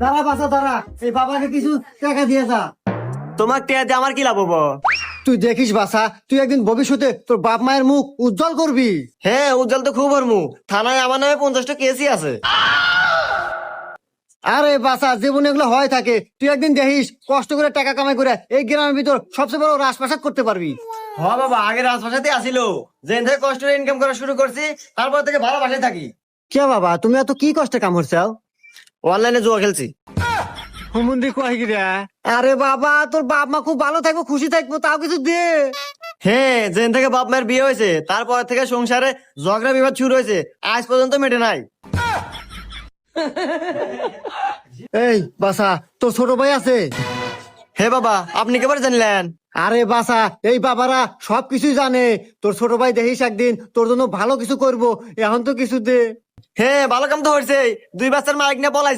দাঁড়া বাসা দাঁড়া, এই বাবাকে কিছু টাকা দিয়ে যা। তোমার টিয়া দিয়ে আমার কি লাভ হবো? তুই দেখিস বাসা, তুই একদিন ভবিষ্যতে তোর বাপ মায়ের মুখ উজ্জ্বল করবি। হ্যাঁ, উজ্জ্বল তো খুব হরমু। থানায় আমার নামে 50টা কেসই আছে। আরে বাসা, জীবনে এগুলো হয় থাকে। তুই একদিন দেখিস কষ্ট করে টাকা কামাই করে এই গ্রামের ভিতর সবচেয়ে বড় রাজপ্রাসাদ করতে পারবি। হ বাবা, আগে রাজভাষাতে আসিল, যেদিন থেকে কষ্ট করে ইনকাম করা শুরু করছি তারপর থেকে ভালো বাসায় থাকি। কে বাবা, তুমি এত কি কষ্টে কাম করছাও? অনলাইনে জুয়া খেলছি। হুমুন্দি কয় কি রে? আরে বাবা, তোর বাপ মা খুব ভালো থাকবো, খুশি থাকবো, তাও কিছু দে। হ্যাঁ, যেদিন থেকে বাপ মায়ের বিয়ে হয়েছে তারপর থেকে সংসারে ঝগড়া বিবাদ শুরু হয়েছে, আজ পর্যন্ত মেটে নাই। এই বাসা, তোর ছোট ভাই আছে? হে বাবা, আপনি কেবার জানলেন? আরে বাসা, এই বাবারা সবকিছুই জানে। তোর ছোট ভাই দেখিস একদিন তোর জন্য ভালো কিছু করব, এখন তো কিছু দে। হ্যাঁ, ভালো কাম তো হয়েছে। 2 বাচ্চার মালিক নিয়ে পলাই